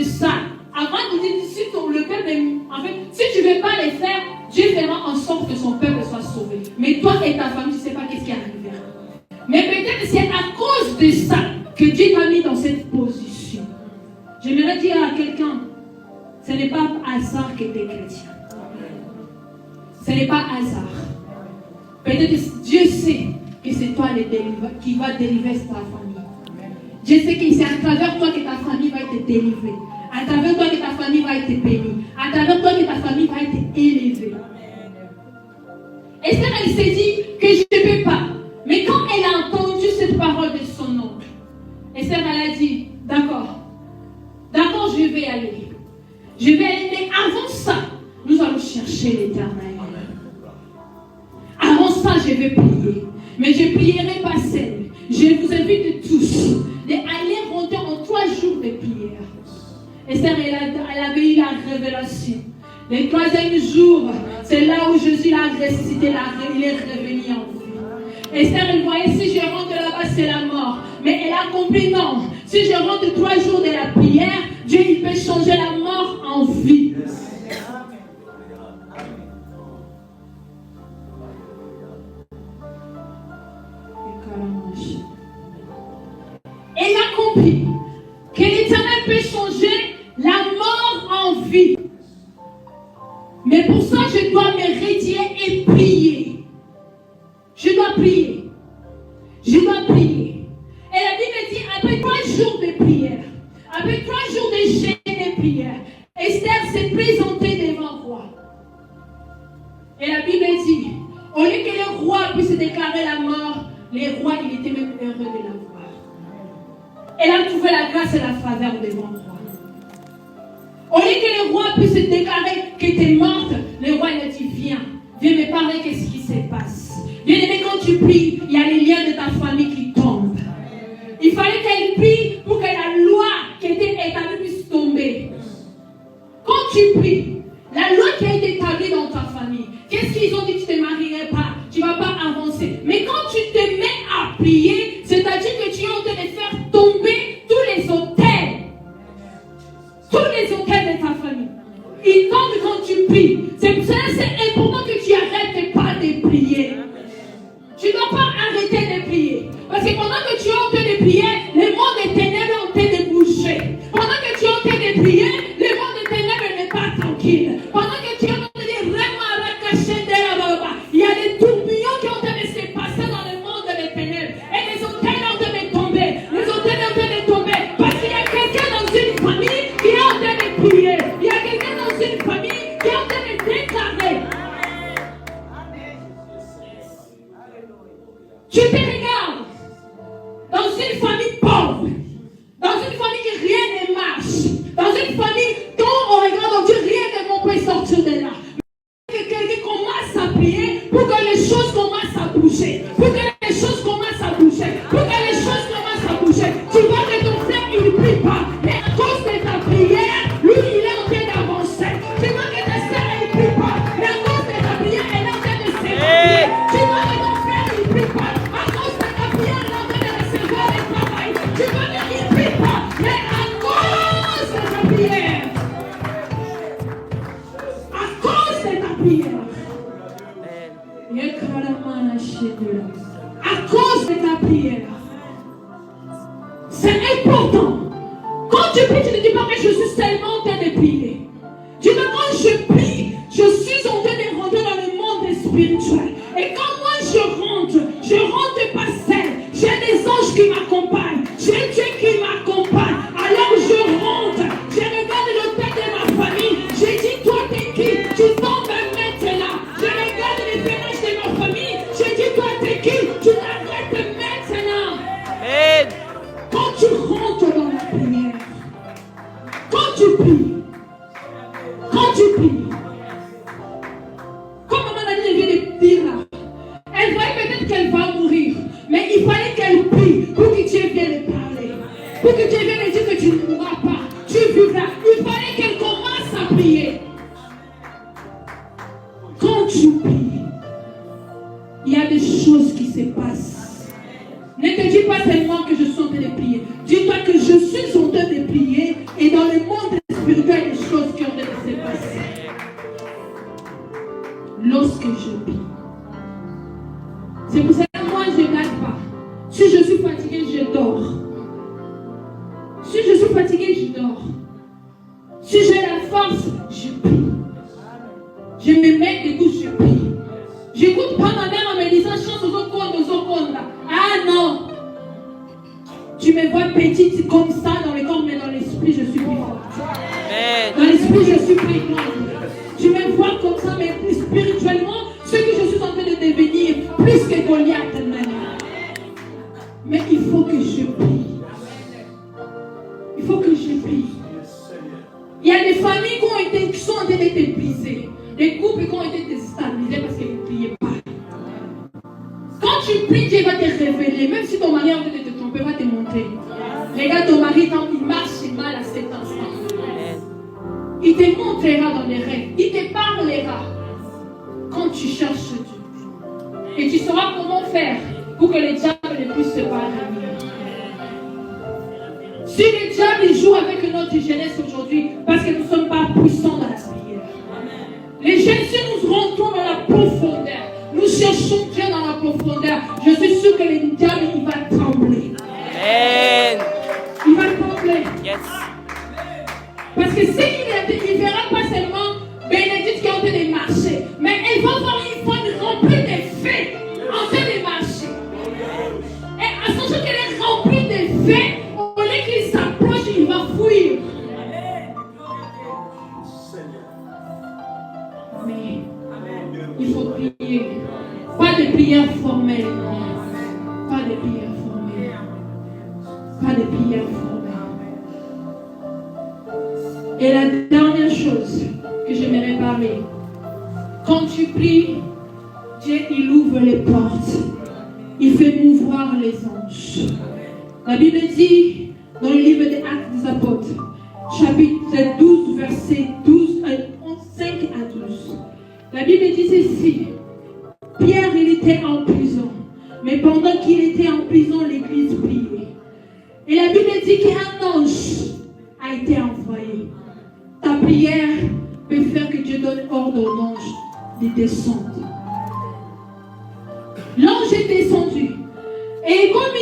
de ça, avant de dire si le peuple, en fait, si tu ne veux pas les faire, Dieu fera en sorte que son peuple soit sauvé. Mais toi et ta famille, tu ne sais pas qu'est-ce qui arrivera. Mais peut-être c'est à cause de ça que Dieu t'a mis dans cette position. J'aimerais dire à quelqu'un, ce n'est pas hasard que tu es chrétien. Ce n'est pas hasard. Peut-être que Dieu sait que c'est toi qui va délivrer ta famille. Dieu sait que c'est à travers toi que ta famille va être délivrée. À travers toi que ta famille va être bénie. À travers toi que ta famille va être élevée. Esther, elle s'est dit que je ne peux pas. Mais quand elle a entendu cette parole de son oncle, Esther, elle a dit, d'accord, je vais aller. Je vais aller, mais avant ça, nous allons chercher l'Éternel. Avant ça, je vais prier. Mais je ne prierai pas seule. Je vous invite tous d'aller rentrer en 3 jours de prière. Esther, elle avait eu la révélation. Le 3e jour, c'est là où Jésus l'a ressuscité, il est revenu en vie. Esther, elle voyait, si je rentre là-bas, c'est la mort. Mais elle a compris, non. Si je rentre 3 jours de la prière, Dieu, il peut changer la mort en vie. Elle a compris que l'Éternel peut changer la mort en vie. Mais pour ça, je dois me retirer et prier. Je dois prier. Je dois prier. Et la Bible dit, après 3 jours de prière, après 3 jours de jeûne et de prière, Esther s'est présentée devant le roi. Et la Bible dit, au lieu que le roi puisse déclarer la mort, le roi, il était même heureux de la voir. Elle a trouvé la grâce et la faveur devant le roi. Au lieu que le roi puisse déclarer que tu es morte, le roi il a dit, viens me parler, qu'est-ce qui se passe. Bien-aimé, quand tu pries, il y a les liens de ta famille qui tombent. Il fallait qu'elle prie pour que la loi qui était établie puisse tomber. Quand tu pries, la loi qui a été établie dans ta famille, qu'est-ce qu'ils ont dit? Tu ne te marierais pas, tu ne vas pas avancer. Mais quand tu te mets à prier, c'est-à-dire que tu es en train de faire tomber tous les hôtels de ta famille. Ils tombent quand tu pries. C'est pour ça que c'est important que tu n'arrêtes pas de prier. Tu ne dois pas arrêter de prier. Parce que pendant que tu es en train de prier, le monde des ténèbres est en train de bouger. Pendant que tu es en train de prier, le monde des ténèbres n'est pas tranquille. Pendant que tu es en train de dire, il y a des tourbillons qui sont en train de se passer dans le monde des ténèbres. Et les hôtels sont en train de tomber. Les hôtels sont en train de tomber. Parce qu'il y a quelqu'un dans une famille qui est en train de prier. Il y a quelqu'un dans une famille qui est en train de déclarer. Tu te regardes dans une famille pauvre, dans une famille qui rien ne marche, dans une famille dont on regarde, on dit rien ne bon peut sortir de là. Que quelqu'un commence à prier pour que les choses commencent à bouger, pour que les choses commencent à bouger, pour que les choses commencent à bouger. Tu vois que ton frère il ne prie pas, mais à cause de ta prière, lui il est en train d'avancer. Tu vois que ta soeur elle ne prie pas, mais à cause de ta prière elle est en train de s'élever. Tu vois que ton frère il ne prie pas, à cause de ta prière elle est en train de recevoir le travail. Tu vois qu'il ne prie pas, mais à cause de ta prière. À cause de ta prière. À cause de ta prière. C'est important. Quand tu pries, tu ne dis pas que je suis seulement en train de prier. Tu dis quand je prie, je suis en train de rentrer dans le monde spirituel. Et quand moi je rentre pas seul. J'ai des anges qui m'accompagnent. J'ai Dieu qui m'accompagne. Alors je rentre. Je regarde le tête de ma famille. J'ai dit, toi t'es qui? Tu tombes maintenant. Je regarde les pénages de ma famille. J'ai dit, toi t'es qui? Tu t'arrêtes maintenant. Amen. Quand tu rentres dans la prière, quand tu pries, comme maman Nadine vient de dire là, elle voyait peut-être qu'elle va mourir, mais il fallait qu'elle prie pour que Dieu vienne lui parler, pour que Dieu vienne lui dire que tu ne mourras pas, tu vivras. Il fallait qu'elle commence à prier. Quand tu pries, il y a des choses qui se passent. Ne te dis pas seulement que je suis en train de prier. Dis-toi que je suis en train de prier et dans le monde Si je suis fatigué, je dors. Si j'ai la force, je prie. Je me mets debout, je prie. J'écoute pas ma mère en me disant chante aux autres là. Ah non. Tu me vois petite comme ça dans le corps, mais dans l'esprit, je suis plus forte. Dans l'esprit, je suis plus grande. Tu me vois comme ça, mais spirituellement, ce que je suis en train de devenir, plus que Goliath même. Mais il faut que je prie. Il faut que je prie. Il y a des familles qui sont en train d'être brisées. Des couples qui ont été déstabilisés parce qu'ils ne priaient pas. Quand tu pries, Dieu va te révéler. Même si ton mari est en train de te tromper, va te montrer. Regarde ton mari quand il marche mal à cet instant. Il te montrera dans les rêves. Il te parlera quand tu cherches Dieu. Et tu sauras comment faire pour que les diables ne puissent pas revenir. Si les diables jouent avec notre jeunesse aujourd'hui, parce que nous ne sommes pas puissants dans la prière. Les jeunes, si nous rentrons dans la profondeur, nous cherchons Dieu dans la profondeur, je suis sûr que le diable, il va trembler. Amen. Il va trembler. Yes. Parce que il ne verra pas seulement Bénédicte qui est en train de marcher, mais il va voir une femme remplie de faits en train de marcher. Et à son jour qu'elle est remplie de faits, au lieu qu'il s'approche, il va fuir. Mais il faut prier. Pas de prière formelle. Pas de prière formelle. Pas de prière formelle. Et la dernière chose que j'aimerais parler, quand tu pries, Dieu il ouvre les portes, il fait mouvoir les anges. La Bible dit dans le livre des Actes des Apôtres, chapitre 12, verset 5 à 12. La Bible dit ceci: Pierre il était en prison, mais pendant qu'il était en prison, l'église priait. Et la Bible dit qu'un ange a été envoyé. Ta prière peut faire que Dieu donne ordre aux anges de descendre. L'ange est descendu. Et comme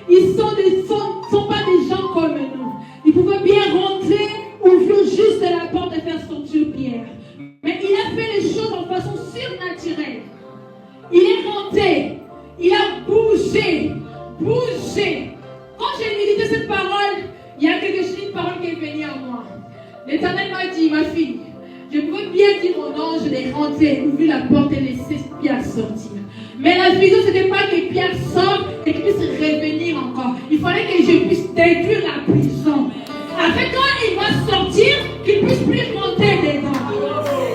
ils ne sont pas des gens comme nous, ils pouvaient bien rentrer, ouvrir juste la porte et faire sortir Pierre. Mais il a fait les choses en façon surnaturelle. Il est rentré, il a bougé. Quand j'ai médité cette parole, il y a une parole qui est venue à moi. L'Éternel m'a dit, ma fille, je pouvais bien dire au ange de rentrer, ouvrir la porte et laisser Pierre sortir. Mais la vision, ce n'était pas que Pierre sorte et qu'il puisse revenir encore. Il fallait que je puisse détruire la prison. Afin que quand il va sortir, qu'il ne puisse plus rentrer dedans.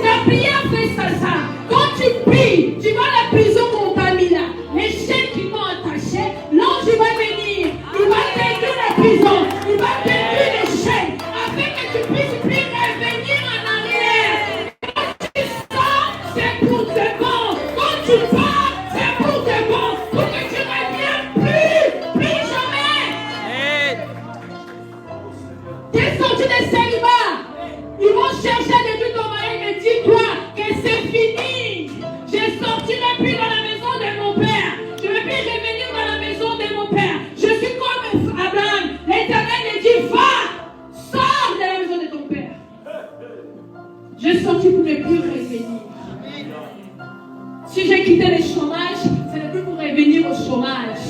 Ta prière fait ça. Quand tu pries, tu vois la prison qu'on t'a mis là. Les chaînes qui t'ont attaché, l'ange va venir. Il va détruire la prison. Il va détruire les chaînes. Afin que tu puisses plus revenir en arrière. Quand tu sors, c'est pour te bon. Quand tu pars, c'est pour te bon. Pour que tu ne reviennes plus jamais. T'es sorti des célibats. Ils vont chercher à détruire ton mari, mais dis-toi que c'est fini. Je ne sortirai plus dans la maison de mon père. Je ne vais plus revenir dans la maison de mon père. Je suis comme Abraham. L'Éternel me dit, va, sors de la maison de ton père. Je suis sorti pour ne plus revenir. Si j'ai quitté le chômage, ce n'est plus pour revenir au chômage.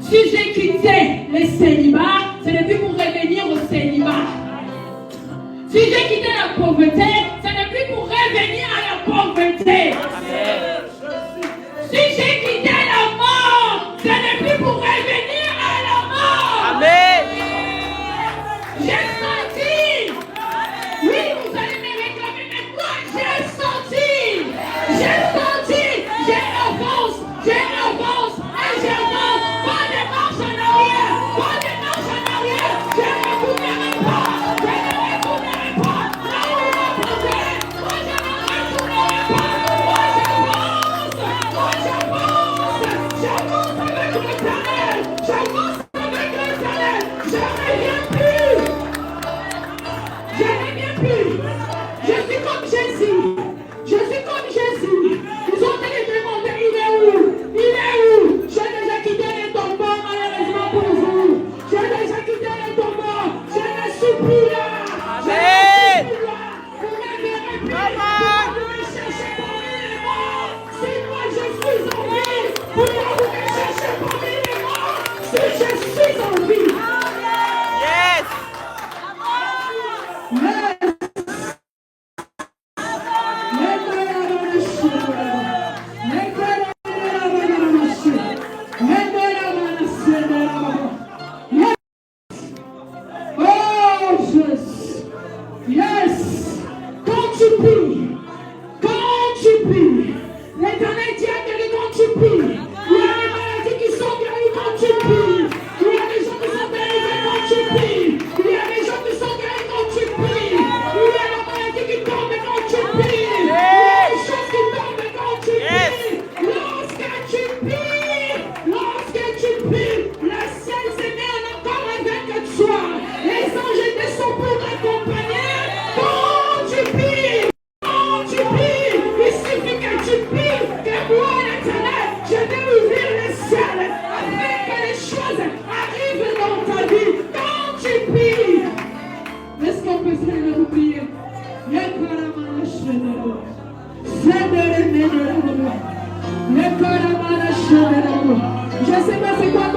Si j'ai quitté le célibat, ce n'est plus pour revenir au célibat. Si j'ai quitté la pauvreté, ce n'est plus pour revenir à la pauvreté. Si j'ai quitté la mort, ce n'est plus pour revenir à la mort. Amen. J'ai senti. Oui, vous allez me réclamer, mais moi j'ai senti. J'ai avance, et j'avance. Pas de marche en arrière, je ne retournerai pas. Là où on m'a posé, moi je ne retournerai pas. Moi je suis plus là. Amen. Vous m'avez repris. Vous me cherchez parmi les morts. C'est moi, je suis en vie. Pourquoi vous me cherchez parmi les morts? Si je suis en vie. Yes. Yes. Quand tu pries, l'Éternel dit à quelqu'un quand tu pries, il y a des maladies qui sont guéries quand tu pries, il y a des gens qui sont délivrés quand tu pries, il y a des gens qui sont guéris quand tu pries, il y a la maladie qui tombe quand tu pries, il y a des choses qui tombent quand tu pries. Lorsque tu pries, le ciel se met en accord avec toi. Les anges étaient sont pour t'accompagner. Quand tu pries, il suffit que tu pries, que moi, l'Éternel, je vais ouvrir le ciel afin que les choses arrivent dans ta vie. Quand tu pries, est-ce qu'on peut se lever pour prier? Je ne sais pas c'est quoi